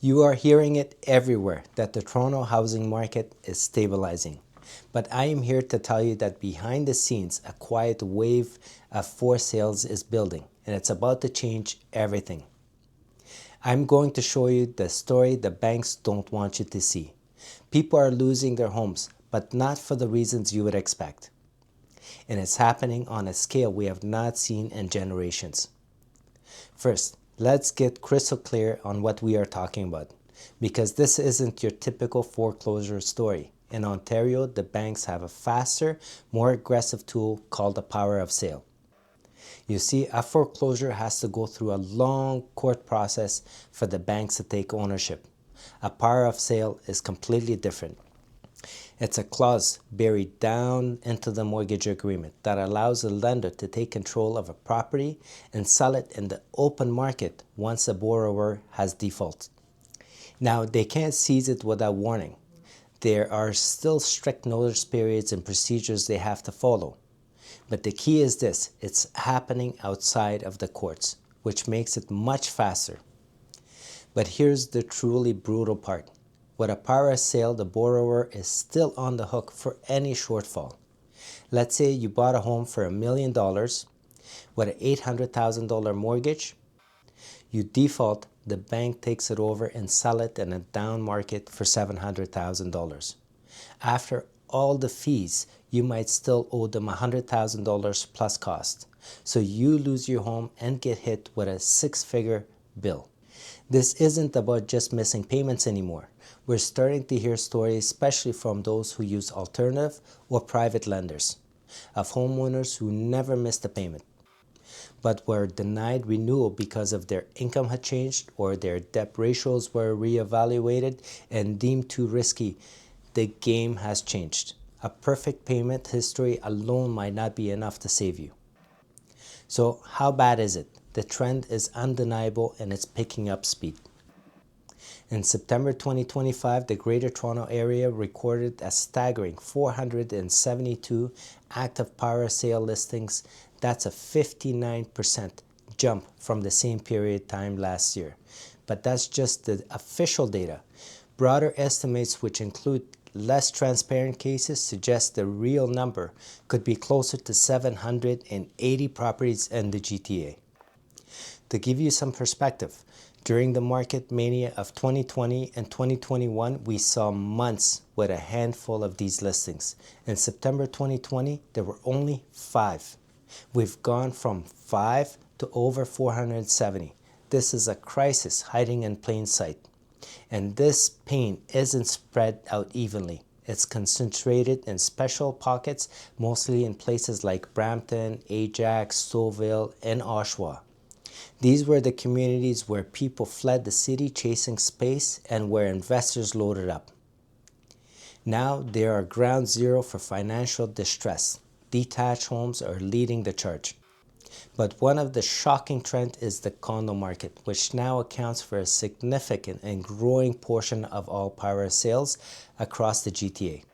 You are hearing it everywhere that the Toronto housing market is stabilizing. But I am here to tell you that behind the scenes, a quiet wave of forced sales is building, and it's about to change everything. I'm going to show you the story the banks don't want you to see. People are losing their homes, but not for the reasons you would expect. And it's happening on a scale we have not seen in generations. First, let's get crystal clear on what we are talking about, because this isn't your typical foreclosure story. In Ontario, the banks have a faster, more aggressive tool called the power of sale. You see, a foreclosure has to go through a long court process for the banks to take ownership. A power of sale is completely different. It's a clause buried down into the mortgage agreement that allows the lender to take control of a property and sell it in the open market once the borrower has defaulted. Now, they can't seize it without warning. There are still strict notice periods and procedures they have to follow. But the key is this: it's happening outside of the courts, which makes it much faster. But here's the truly brutal part. With a power of sale, the borrower is still on the hook for any shortfall. Let's say you bought a home for $1 million with an $800,000 mortgage. You default, the bank takes it over and sell it in a down market for $700,000. After all the fees, you might still owe them $100,000 plus cost. So you lose your home and get hit with a six-figure bill. This isn't about just missing payments anymore. We're starting to hear stories, especially from those who use alternative or private lenders, of homeowners who never missed a payment, but were denied renewal because of their income had changed or their debt ratios were reevaluated and deemed too risky. The game has changed. A perfect payment history alone might not be enough to save you. So how bad is it? The trend is undeniable and it's picking up speed. In September 2025, the Greater Toronto Area recorded a staggering 472 active power sale listings. That's a 59% jump from the same period time last year. But that's just the official data. Broader estimates, which include less transparent cases, suggest the real number could be closer to 780 properties in the GTA. To give you some perspective, during the market mania of 2020 and 2021, we saw months with a handful of these listings. In September 2020, there were only 5. We've gone from 5 to over 470. This is a crisis hiding in plain sight. And this pain isn't spread out evenly. It's concentrated in special pockets, mostly in places like Brampton, Ajax, Stouffville, and Oshawa. These were the communities where people fled the city chasing space and where investors loaded up. Now they are ground zero for financial distress. Detached homes are leading the charge. But one of the shocking trends is the condo market, which now accounts for a significant and growing portion of all power sales across the GTA.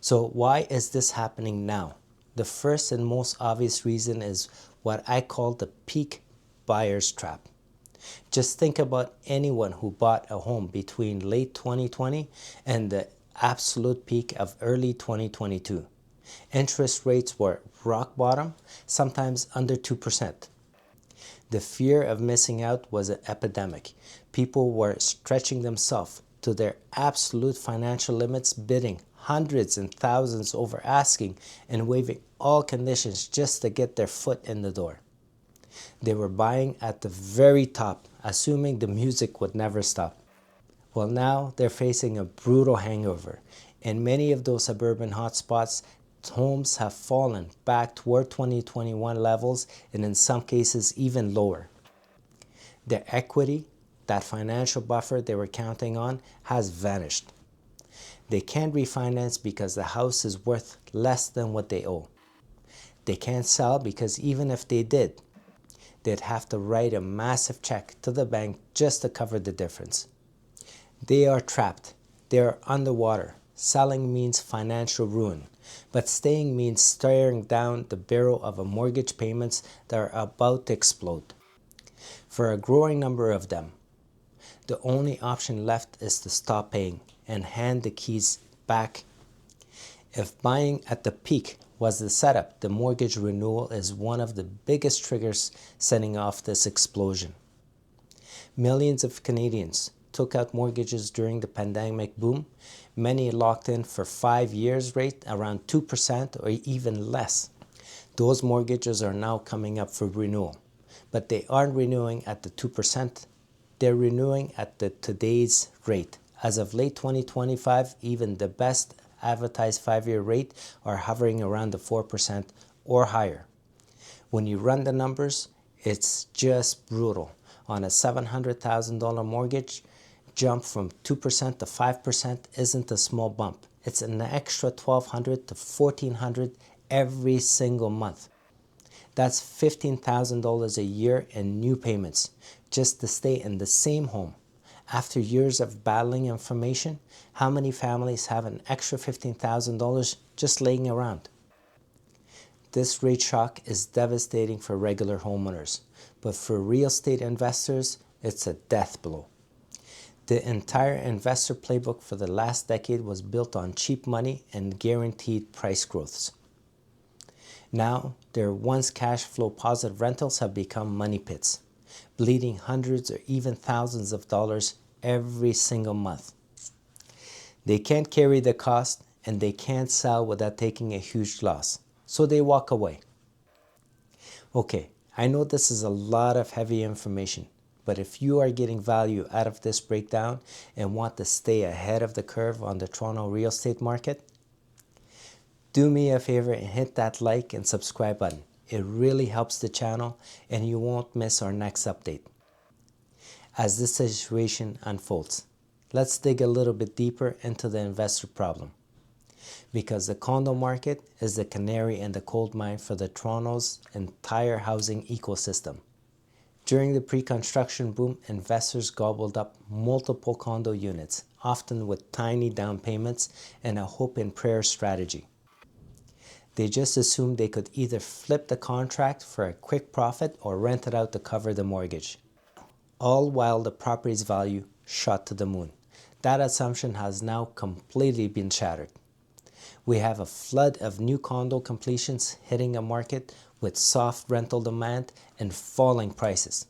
So why is this happening now? The first and most obvious reason is what I call the peak buyer's trap. Just think about anyone who bought a home between late 2020 and the absolute peak of early 2022. Interest rates were rock bottom, sometimes under 2%. The fear of missing out was an epidemic. People were stretching themselves to their absolute financial limits, bidding hundreds and thousands over asking and waiving all conditions just to get their foot in the door. They were buying at the very top, assuming the music would never stop. Well, now they're facing a brutal hangover. In many of those suburban hotspots, homes have fallen back toward 2021 levels and in some cases even lower. Their equity, that financial buffer they were counting on, has vanished. They can't refinance because the house is worth less than what they owe. They can't sell because even if they did, they'd have to write a massive check to the bank just to cover the difference. They are trapped. They are underwater. Selling means financial ruin, but staying means staring down the barrel of a mortgage payments that are about to explode. For a growing number of them, The only option left is to stop paying and hand the keys back. If buying at the peak was the setup, the mortgage renewal is one of the biggest triggers setting off this explosion. Millions of Canadians took out mortgages during the pandemic boom. Many locked in for 5 years rate around 2% or even less. Those mortgages are now coming up for renewal, but they aren't renewing at the 2%. They're renewing at the today's rate. As of late 2025, even the best advertised 5-year rate are hovering around the 4% or higher. When you run the numbers, it's just brutal. On a $700,000 mortgage, jump from 2% to 5% isn't a small bump. It's an extra $1,200 to $1,400 every single month. That's $15,000 a year in new payments just to stay in the same home. After years of battling inflation, how many families have an extra $15,000 just laying around? This rate shock is devastating for regular homeowners, but for real estate investors, it's a death blow. The entire investor playbook for the last decade was built on cheap money and guaranteed price growths. Now, their once cash flow positive rentals have become money pits, bleeding hundreds or even thousands of dollars every single month. They can't carry the cost and they can't sell without taking a huge loss, so they walk away. Okay, I know this is a lot of heavy information, but if you are getting value out of this breakdown and want to stay ahead of the curve on the Toronto real estate market, do me a favor and hit that like and subscribe button. It really helps the channel and you won't miss our next update. As this situation unfolds, let's dig a little bit deeper into the investor problem. Because the condo market is the canary in the coal mine for the Toronto's entire housing ecosystem. During the pre-construction boom, investors gobbled up multiple condo units, often with tiny down payments and a hope and prayer strategy. They just assumed they could either flip the contract for a quick profit or rent it out to cover the mortgage, all while the property's value shot to the moon. That assumption has now completely been shattered. We have a flood of new condo completions hitting a market with soft rental demand and falling prices.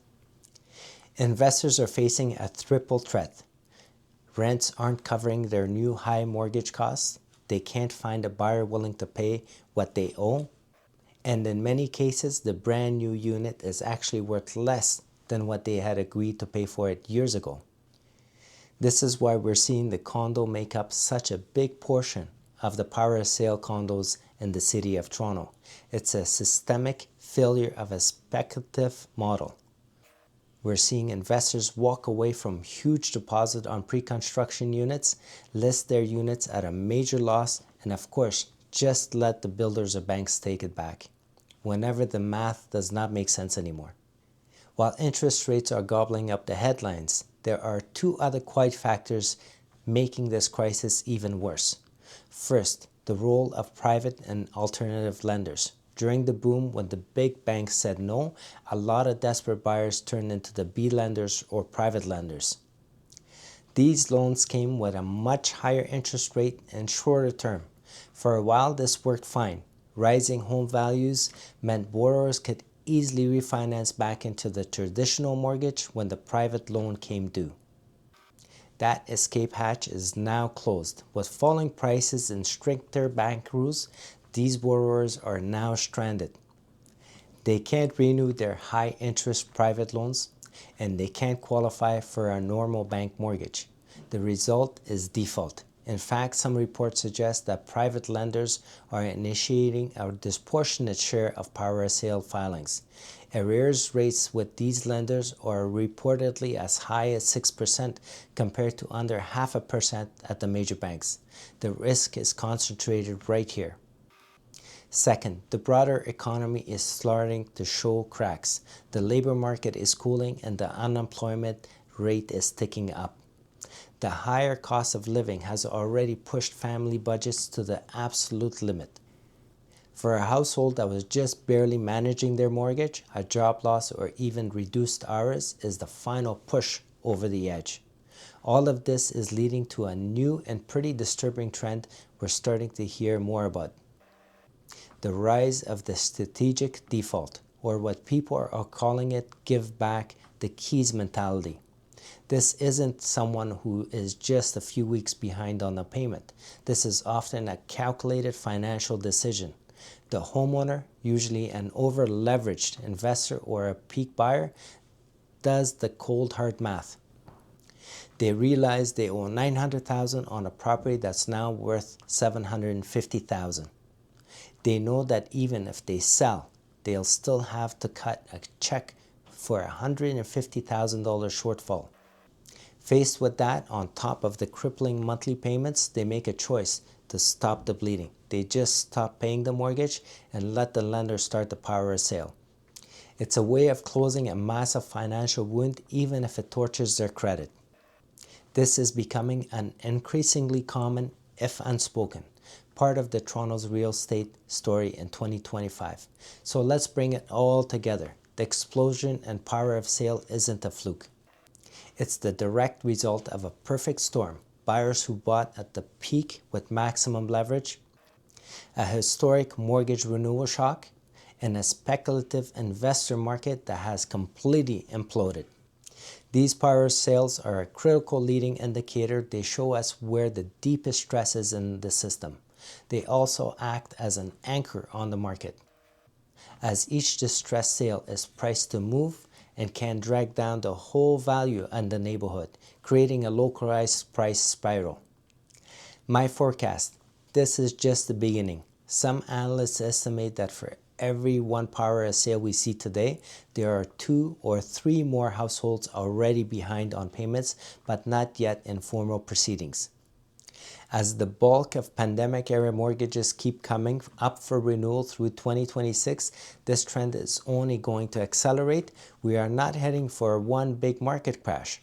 Investors are facing a triple threat. Rents aren't covering their new high mortgage costs. They can't find a buyer willing to pay what they owe. And in many cases, the brand new unit is actually worth less than what they had agreed to pay for it years ago. This is why we're seeing the condo make up such a big portion of the power of sale condos in the city of Toronto. It's a systemic failure of a speculative model. We're seeing investors walk away from huge deposit on pre-construction units, list their units at a major loss, and of course, just let the builders or banks take it back, whenever the math does not make sense anymore. While interest rates are gobbling up the headlines, there are two other quiet factors making this crisis even worse. First, the role of private and alternative lenders. During the boom, when the big banks said no, a lot of desperate buyers turned into the B lenders or private lenders. These loans came with a much higher interest rate and shorter term. For a while, this worked fine. Rising home values meant borrowers could easily refinance back into the traditional mortgage when the private loan came due. That escape hatch is now closed. With falling prices and stricter bank rules, these borrowers are now stranded. They can't renew their high-interest private loans, and they can't qualify for a normal bank mortgage. The result is default. In fact, some reports suggest that private lenders are initiating a disproportionate share of power of sale filings. Arrears rates with these lenders are reportedly as high as 6% compared to under 0.5% at the major banks. The risk is concentrated right here. Second, the broader economy is starting to show cracks. The labor market is cooling and the unemployment rate is ticking up. The higher cost of living has already pushed family budgets to the absolute limit. For a household that was just barely managing their mortgage, a job loss or even reduced hours is the final push over the edge. All of this is leading to a new and pretty disturbing trend we're starting to hear more about. The rise of the strategic default, or what people are calling it, give back the keys mentality. This isn't someone who is just a few weeks behind on a payment. This is often a calculated financial decision. The homeowner, usually an over-leveraged investor or a peak buyer, does the cold hard math. They realize they owe $900,000 on a property that's now worth $750,000. They know that even if they sell, they'll still have to cut a check for a $150,000 shortfall. Faced with that, on top of the crippling monthly payments, they make a choice to stop the bleeding. They just stop paying the mortgage and let the lender start the power of sale. It's a way of closing a massive financial wound, even if it tortures their credit. This is becoming an increasingly common, if unspoken, part of the Toronto's real estate story in 2025. So let's bring it all together. The explosion and power of sale isn't a fluke. It's the direct result of a perfect storm. Buyers who bought at the peak with maximum leverage, a historic mortgage renewal shock, and a speculative investor market that has completely imploded. These power sales are a critical leading indicator. They show us where the deepest stress is in the system. They also act as an anchor on the market, as each distressed sale is priced to move and can drag down the whole value in the neighborhood, creating a localized price spiral. My forecast: this is just the beginning. Some analysts estimate that for every one power sale we see today, there are 2 or 3 more households already behind on payments, but not yet in formal proceedings. As the bulk of pandemic-era mortgages keep coming up for renewal through 2026, this trend is only going to accelerate. We are not heading for one big market crash,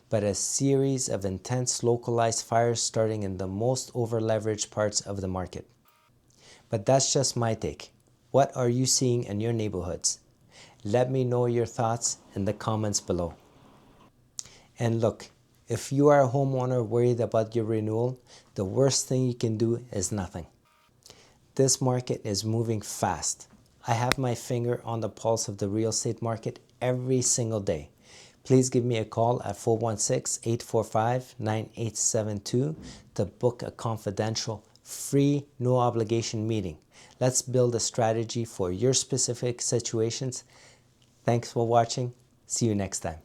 but a series of intense localized fires starting in the most over-leveraged parts of the market. But that's just my take. What are you seeing in your neighborhoods? Let me know your thoughts in the comments below. And look, if you are a homeowner worried about your renewal, the worst thing you can do is nothing. This market is moving fast. I have my finger on the pulse of the real estate market every single day. Please give me a call at 416-845-9872 to book a confidential, free, no obligation meeting. Let's build a strategy for your specific situations. Thanks for watching. See you next time.